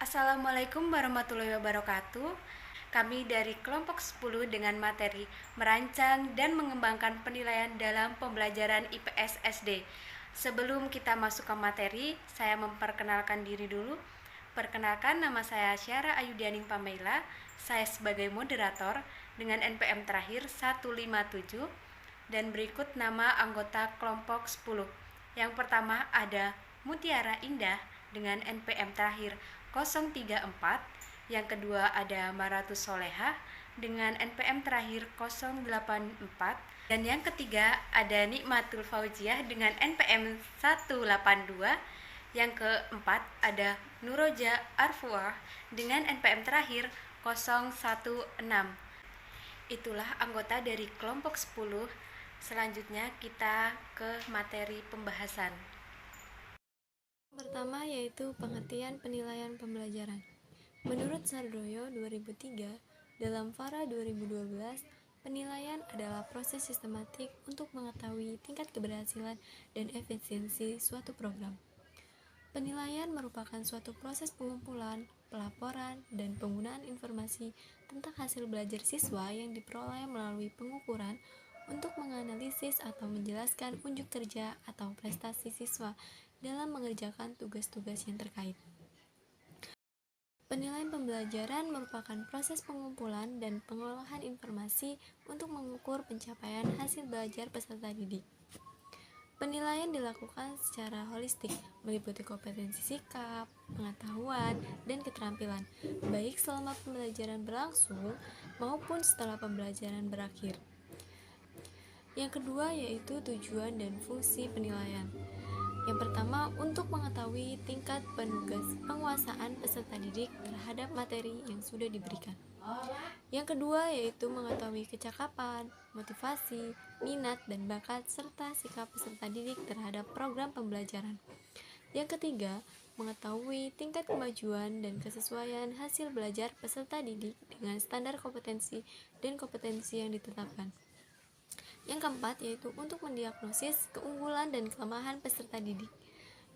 Assalamualaikum warahmatullahi wabarakatuh. Kami dari kelompok 10 dengan materi merancang dan mengembangkan penilaian dalam pembelajaran IPS SD. Sebelum kita masuk ke materi, saya memperkenalkan diri dulu. Perkenalkan, nama saya Syara Ayudianing Pamela. Saya sebagai moderator dengan NPM terakhir 157. Dan berikut nama anggota kelompok 10. Yang pertama ada Mutiara Indah dengan NPM terakhir 034. Yang kedua ada Maratus Soleha dengan NPM terakhir 084. Dan yang ketiga ada Nikmatul Fauziah dengan NPM 182. Yang keempat ada Nuroja Arfuah dengan NPM terakhir 016. Itulah anggota dari kelompok 10. Selanjutnya kita ke materi pembahasan. Pertama yaitu pengertian penilaian pembelajaran. Menurut Sardoyo 2003, dalam FARA 2012, penilaian adalah proses sistematik untuk mengetahui tingkat keberhasilan dan efisiensi suatu program. Penilaian merupakan suatu proses pengumpulan, pelaporan, dan penggunaan informasi tentang hasil belajar siswa yang diperoleh melalui pengukuran untuk menganalisis atau menjelaskan unjuk kerja atau prestasi siswa dalam mengerjakan tugas-tugas yang terkait. Penilaian pembelajaran merupakan proses pengumpulan dan pengolahan informasi untuk mengukur pencapaian hasil belajar peserta didik. Penilaian dilakukan secara holistik, meliputi kompetensi sikap, pengetahuan, dan keterampilan, baik selama pembelajaran berlangsung maupun setelah pembelajaran berakhir. Yang kedua yaitu tujuan dan fungsi penilaian. Yang pertama, untuk mengetahui tingkat penguasaan peserta didik terhadap materi yang sudah diberikan. Yang kedua yaitu mengetahui kecakapan, motivasi, minat, dan bakat serta sikap peserta didik terhadap program pembelajaran. Yang ketiga, mengetahui tingkat kemajuan dan kesesuaian hasil belajar peserta didik dengan standar kompetensi dan kompetensi yang ditetapkan. Yang keempat yaitu untuk mendiagnosis keunggulan dan kelemahan peserta didik.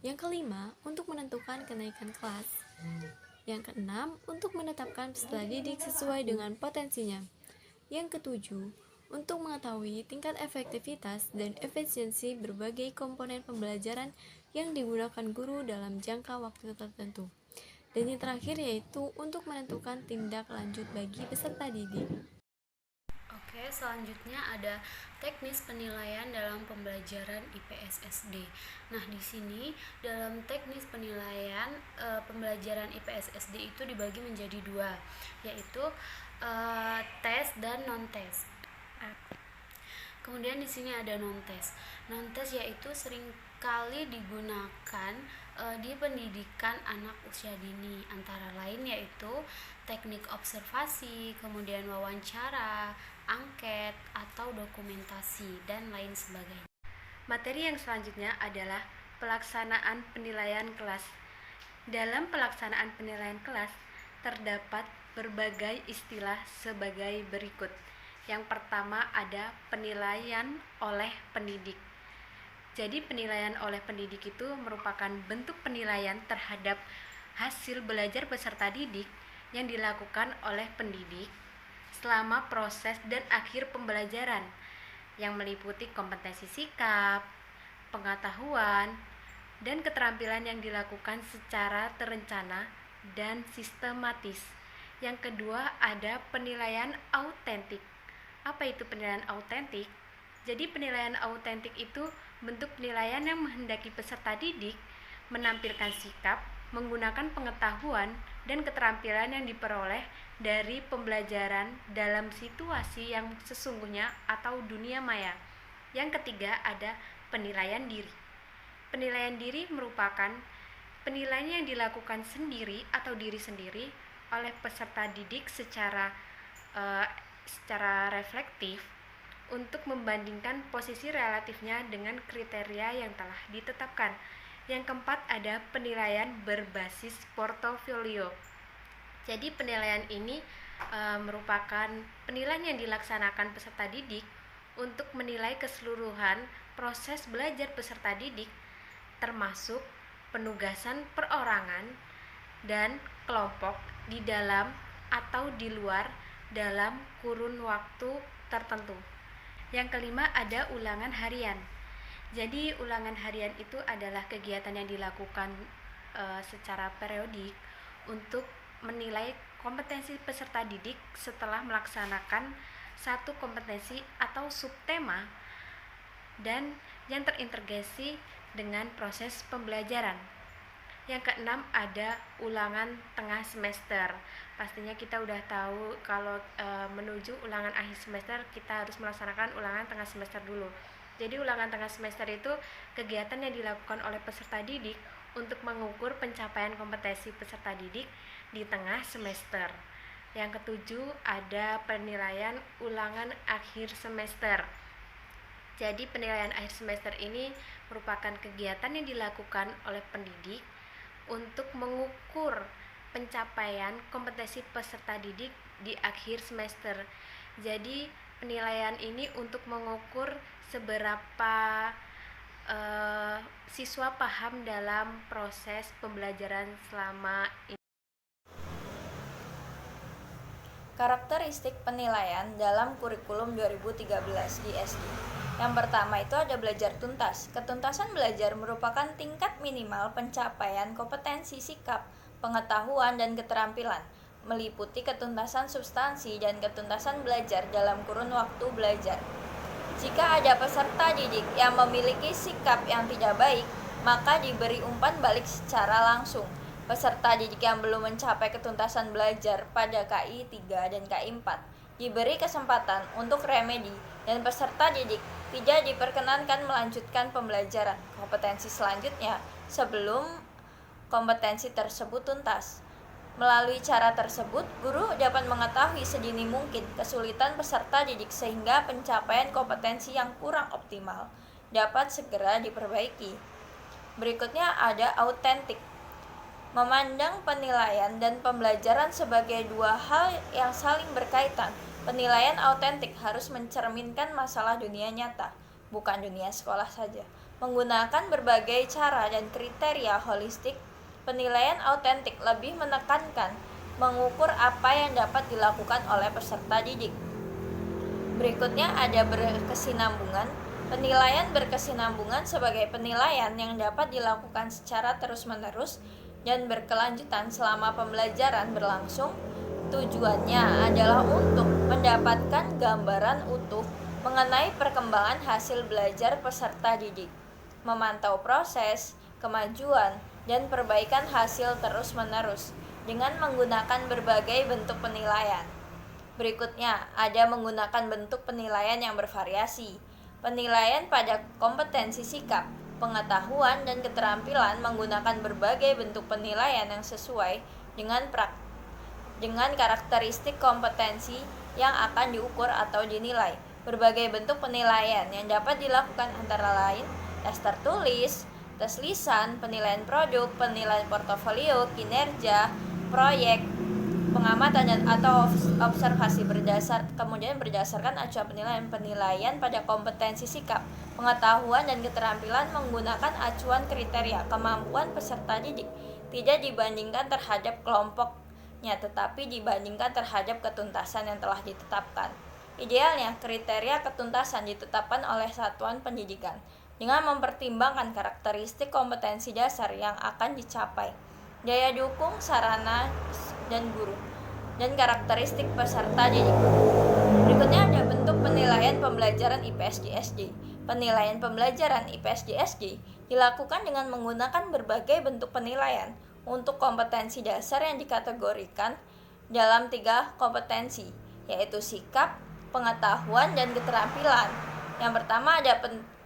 Yang kelima, untuk menentukan kenaikan kelas. Yang keenam, untuk menetapkan peserta didik sesuai dengan potensinya. Yang ketujuh, untuk mengetahui tingkat efektivitas dan efisiensi berbagai komponen pembelajaran yang digunakan guru dalam jangka waktu tertentu. Dan yang terakhir yaitu untuk menentukan tindak lanjut bagi peserta didik. Oke, selanjutnya ada teknis penilaian dalam pembelajaran IPS SD. Nah, di sini dalam teknis penilaian pembelajaran IPS SD itu dibagi menjadi dua, yaitu tes dan non-tes. Kemudian di sini ada non-tes. Non-tes yaitu seringkali digunakan di pendidikan anak usia dini, antara lain yaitu teknik observasi, kemudian wawancara, angket, atau dokumentasi, dan lain sebagainya. Materi yang selanjutnya adalah pelaksanaan penilaian kelas. Dalam pelaksanaan penilaian kelas, terdapat berbagai istilah sebagai berikut. Yang pertama ada penilaian oleh pendidik. Jadi penilaian oleh pendidik itu merupakan bentuk penilaian terhadap hasil belajar peserta didik yang dilakukan oleh pendidik selama proses dan akhir pembelajaran, yang meliputi kompetensi sikap, pengetahuan, dan keterampilan yang dilakukan secara terencana dan sistematis. Yang kedua ada penilaian autentik. Apa itu penilaian autentik? Jadi penilaian autentik itu bentuk penilaian yang menghendaki peserta didik menampilkan sikap, menggunakan pengetahuan dan keterampilan yang diperoleh dari pembelajaran dalam situasi yang sesungguhnya atau dunia maya. Yang ketiga ada penilaian diri. Penilaian diri merupakan penilaian yang dilakukan sendiri atau diri sendiri oleh peserta didik secara reflektif untuk membandingkan posisi relatifnya dengan kriteria yang telah ditetapkan. Yang keempat ada penilaian berbasis portofolio. Jadi penilaian ini merupakan penilaian yang dilaksanakan peserta didik untuk menilai keseluruhan proses belajar peserta didik, termasuk penugasan perorangan dan kelompok di dalam atau di luar dalam kurun waktu tertentu. Yang kelima ada ulangan harian. Jadi ulangan harian itu adalah kegiatan yang dilakukan secara periodik untuk menilai kompetensi peserta didik setelah melaksanakan satu kompetensi atau subtema dan yang terintegrasi dengan proses pembelajaran. Yang keenam ada ulangan tengah semester. Pastinya kita udah tahu kalau menuju ulangan akhir semester kita harus melaksanakan ulangan tengah semester dulu. Jadi ulangan tengah semester itu kegiatan yang dilakukan oleh peserta didik untuk mengukur pencapaian kompetensi peserta didik di tengah semester. Yang ketujuh ada penilaian ulangan akhir semester. Jadi penilaian akhir semester ini merupakan kegiatan yang dilakukan oleh pendidik untuk mengukur pencapaian kompetensi peserta didik di akhir semester. Jadi penilaian ini untuk mengukur seberapa siswa paham dalam proses pembelajaran selama ini. Karakteristik penilaian dalam kurikulum 2013 di SD. Yang pertama itu ada belajar tuntas. Ketuntasan belajar merupakan tingkat minimal pencapaian kompetensi sikap, pengetahuan, dan keterampilan, meliputi ketuntasan substansi dan ketuntasan belajar dalam kurun waktu belajar. Jika ada peserta didik yang memiliki sikap yang tidak baik, maka diberi umpan balik secara langsung. Peserta didik yang belum mencapai ketuntasan belajar pada KI 3 dan KI 4 diberi kesempatan untuk remedi dan peserta didik tidak diperkenankan melanjutkan pembelajaran kompetensi selanjutnya sebelum kompetensi tersebut tuntas. Melalui cara tersebut, guru dapat mengetahui sedini mungkin kesulitan peserta didik sehingga pencapaian kompetensi yang kurang optimal dapat segera diperbaiki. Berikutnya ada autentik. Memandang penilaian dan pembelajaran sebagai dua hal yang saling berkaitan, penilaian autentik harus mencerminkan masalah dunia nyata, bukan dunia sekolah saja. Menggunakan berbagai cara dan kriteria holistik, penilaian autentik lebih menekankan mengukur apa yang dapat dilakukan oleh peserta didik. Berikutnya ada berkesinambungan. Penilaian berkesinambungan sebagai penilaian yang dapat dilakukan secara terus-menerus dan berkelanjutan selama pembelajaran berlangsung. Tujuannya adalah untuk mendapatkan gambaran utuh mengenai perkembangan hasil belajar peserta didik, memantau proses, kemajuan, dan perbaikan hasil terus-menerus dengan menggunakan berbagai bentuk penilaian. Berikutnya, ada menggunakan bentuk penilaian yang bervariasi. Penilaian pada kompetensi sikap, pengetahuan, dan keterampilan menggunakan berbagai bentuk penilaian yang sesuai dengan karakteristik kompetensi yang akan diukur atau dinilai. Berbagai bentuk penilaian yang dapat dilakukan antara lain tes tertulis, tes lisan, penilaian produk, penilaian portofolio, kinerja, proyek, pengamatan dan atau observasi kemudian berdasarkan acuan penilaian pada kompetensi sikap, pengetahuan, dan keterampilan menggunakan acuan kriteria kemampuan peserta didik tidak dibandingkan terhadap kelompoknya tetapi dibandingkan terhadap ketuntasan yang telah ditetapkan. Idealnya, kriteria ketuntasan ditetapkan oleh satuan pendidikan dengan mempertimbangkan karakteristik kompetensi dasar yang akan dicapai, daya dukung sarana dan guru, dan karakteristik peserta didik. Berikutnya ada bentuk penilaian pembelajaran IPS di SD. Penilaian pembelajaran IPS di SD dilakukan dengan menggunakan berbagai bentuk penilaian untuk kompetensi dasar yang dikategorikan dalam 3 kompetensi, yaitu sikap, pengetahuan, dan keterampilan. Yang pertama ada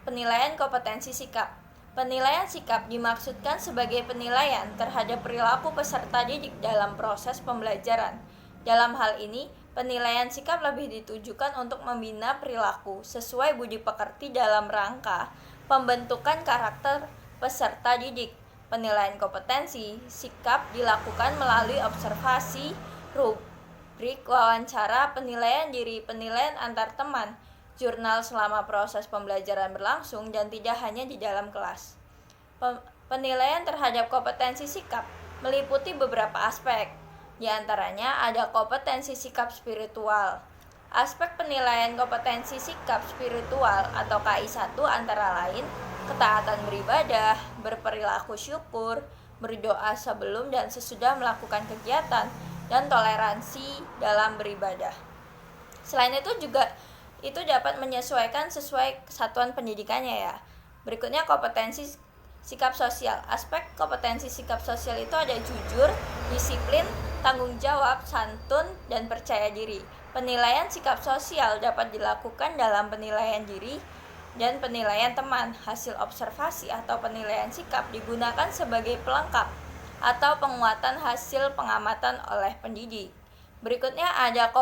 penilaian kompetensi sikap. Penilaian sikap dimaksudkan sebagai penilaian terhadap perilaku peserta didik dalam proses pembelajaran. Dalam hal ini, penilaian sikap lebih ditujukan untuk membina perilaku sesuai budi pekerti dalam rangka pembentukan karakter peserta didik. Penilaian kompetensi sikap dilakukan melalui observasi, rubrik, wawancara, penilaian diri, penilaian antar teman, jurnal selama proses pembelajaran berlangsung, dan tidak hanya di dalam kelas. Penilaian terhadap kompetensi sikap meliputi beberapa aspek. Di antaranya ada kompetensi sikap spiritual. Aspek penilaian kompetensi sikap spiritual atau KI1 antara lain ketaatan beribadah, berperilaku syukur, berdoa sebelum dan sesudah melakukan kegiatan, dan toleransi dalam beribadah. Selain itu juga itu dapat menyesuaikan sesuai satuan pendidikannya ya. Berikutnya kompetensi sikap sosial. Aspek kompetensi sikap sosial itu ada jujur, disiplin, tanggung jawab, santun, dan percaya diri. Penilaian sikap sosial dapat dilakukan dalam penilaian diri dan penilaian teman. Hasil observasi atau penilaian sikap digunakan sebagai pelengkap atau penguatan hasil pengamatan oleh pendidik. Berikutnya ada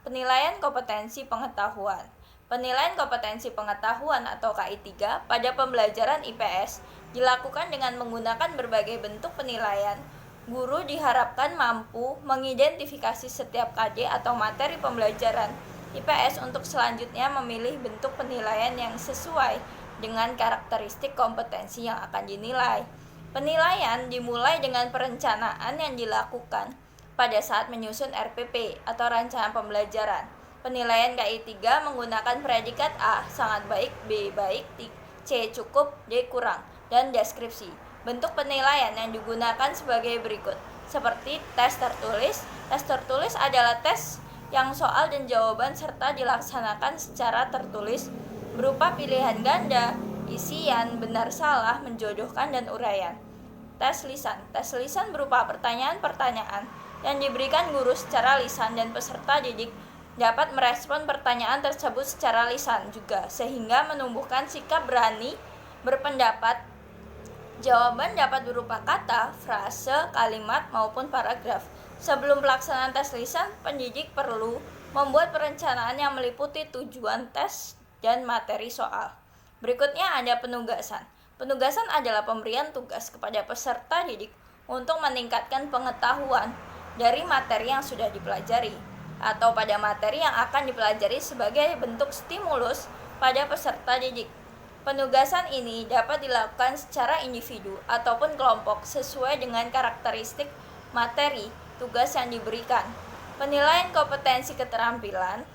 penilaian kompetensi pengetahuan. Penilaian kompetensi pengetahuan atau KI3 pada pembelajaran IPS dilakukan dengan menggunakan berbagai bentuk penilaian. Guru diharapkan mampu mengidentifikasi setiap KD atau materi pembelajaran IPS untuk selanjutnya memilih bentuk penilaian yang sesuai dengan karakteristik kompetensi yang akan dinilai. Penilaian dimulai dengan perencanaan yang dilakukan pada saat menyusun RPP atau rencana pembelajaran. Penilaian KI3 menggunakan predikat A sangat baik, B baik, C cukup, D kurang, dan deskripsi. Bentuk penilaian yang digunakan sebagai berikut, seperti tes tertulis. Tes tertulis adalah tes yang soal dan jawaban serta dilaksanakan secara tertulis berupa pilihan ganda, isian, benar salah, menjodohkan, dan uraian. Tes lisan. Tes lisan berupa pertanyaan-pertanyaan yang diberikan guru secara lisan dan peserta didik dapat merespon pertanyaan tersebut secara lisan juga, sehingga menumbuhkan sikap berani berpendapat. Jawaban dapat berupa kata, frase, kalimat, maupun paragraf. Sebelum pelaksanaan tes lisan, pendidik perlu membuat perencanaan yang meliputi tujuan tes dan materi soal. Berikutnya ada penugasan. Penugasan adalah pemberian tugas kepada peserta didik untuk meningkatkan pengetahuan dari materi yang sudah dipelajari atau pada materi yang akan dipelajari sebagai bentuk stimulus pada peserta didik. Penugasan ini dapat dilakukan secara individu ataupun kelompok sesuai dengan karakteristik materi tugas yang diberikan. Penilaian kompetensi keterampilan.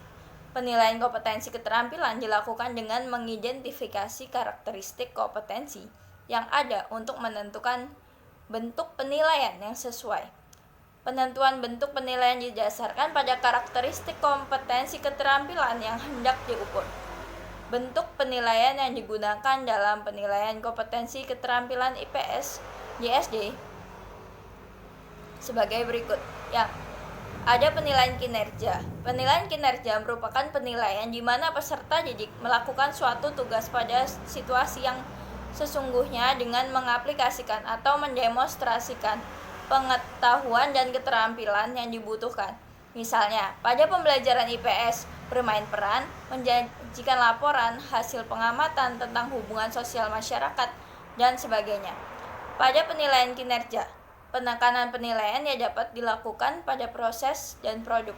Penilaian kompetensi keterampilan dilakukan dengan mengidentifikasi karakteristik kompetensi yang ada untuk menentukan bentuk penilaian yang sesuai. Penentuan bentuk penilaian didasarkan pada karakteristik kompetensi keterampilan yang hendak diukur. Bentuk penilaian yang digunakan dalam penilaian kompetensi keterampilan IPS di SD sebagai berikut. Yang ada penilaian kinerja. Penilaian kinerja merupakan penilaian di mana peserta didik melakukan suatu tugas pada situasi yang sesungguhnya dengan mengaplikasikan atau mendemonstrasikan pengetahuan dan keterampilan yang dibutuhkan. Misalnya, pada pembelajaran IPS, bermain peran, menjanjikan laporan, hasil pengamatan tentang hubungan sosial masyarakat, dan sebagainya. Pada penilaian kinerja, penekanan penilaian yang dapat dilakukan pada proses dan produk.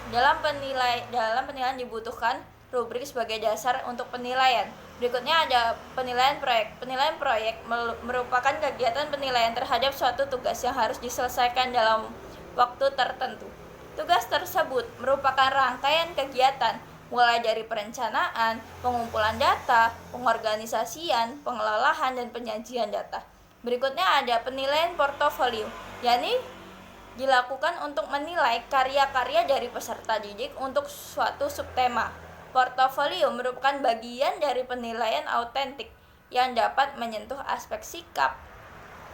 Dalam penilaian dibutuhkan rubrik sebagai dasar untuk penilaian. Berikutnya ada penilaian proyek. Penilaian proyek merupakan kegiatan penilaian terhadap suatu tugas yang harus diselesaikan dalam waktu tertentu. Tugas tersebut merupakan rangkaian kegiatan mulai dari perencanaan, pengumpulan data, pengorganisasian, pengelolaan, dan penyajian data. Berikutnya ada penilaian portofolio, yakni dilakukan untuk menilai karya-karya dari peserta didik untuk suatu subtema. Portofolio merupakan bagian dari penilaian autentik yang dapat menyentuh aspek sikap,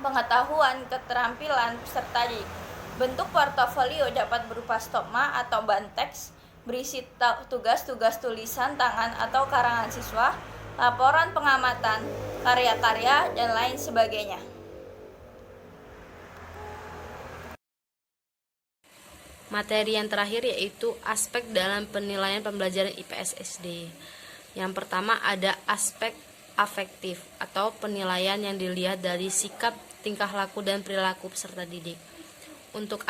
pengetahuan, keterampilan peserta didik. Bentuk portofolio dapat berupa stopma atau ban teks, berisi tugas-tugas tulisan tangan atau karangan siswa, laporan pengamatan, karya-karya, dan lain sebagainya. Materi yang terakhir yaitu aspek dalam penilaian pembelajaran IPS SD. Yang pertama ada aspek afektif atau penilaian yang dilihat dari sikap, tingkah laku, dan perilaku peserta didik. Untuk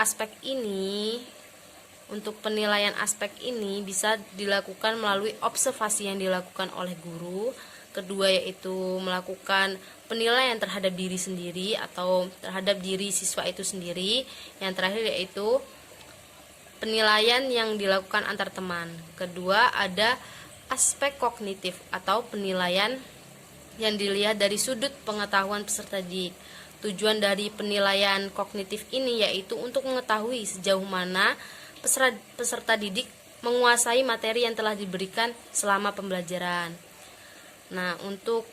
penilaian aspek ini bisa dilakukan melalui observasi yang dilakukan oleh guru, kedua yaitu melakukan penilaian terhadap diri sendiri atau terhadap diri siswa itu sendiri. Yang terakhir yaitu penilaian yang dilakukan antar teman. Kedua ada aspek kognitif atau penilaian yang dilihat dari sudut pengetahuan peserta didik. Tujuan dari penilaian kognitif ini yaitu untuk mengetahui sejauh mana peserta didik menguasai materi yang telah diberikan selama pembelajaran. Nah, untuk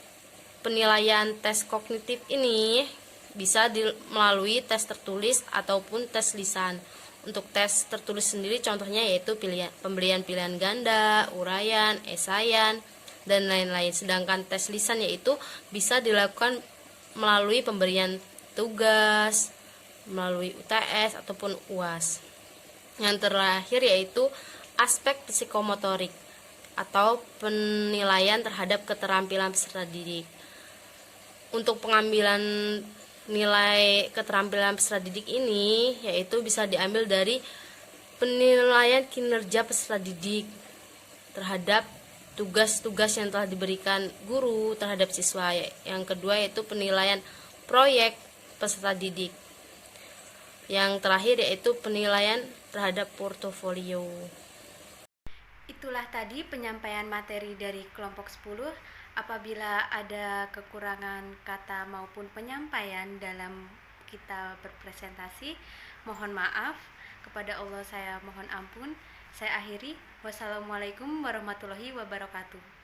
penilaian tes kognitif ini bisa melalui tes tertulis ataupun tes lisan. Untuk tes tertulis sendiri contohnya yaitu pemberian pilihan ganda, uraian, esaian, dan lain-lain. Sedangkan tes lisan yaitu bisa dilakukan melalui pemberian tugas, melalui UTS ataupun UAS. Yang terakhir yaitu aspek psikomotorik atau penilaian terhadap keterampilan peserta didik. Untuk pengambilan nilai keterampilan peserta didik ini yaitu bisa diambil dari penilaian kinerja peserta didik terhadap tugas-tugas yang telah diberikan guru terhadap siswa. Yang kedua yaitu penilaian proyek peserta didik. Yang terakhir yaitu penilaian terhadap portofolio. Itulah tadi penyampaian materi dari kelompok 10. Apabila ada kekurangan kata maupun penyampaian dalam kita berpresentasi, mohon maaf. Kepada Allah saya mohon ampun. Saya akhiri. Wassalamualaikum warahmatullahi wabarakatuh.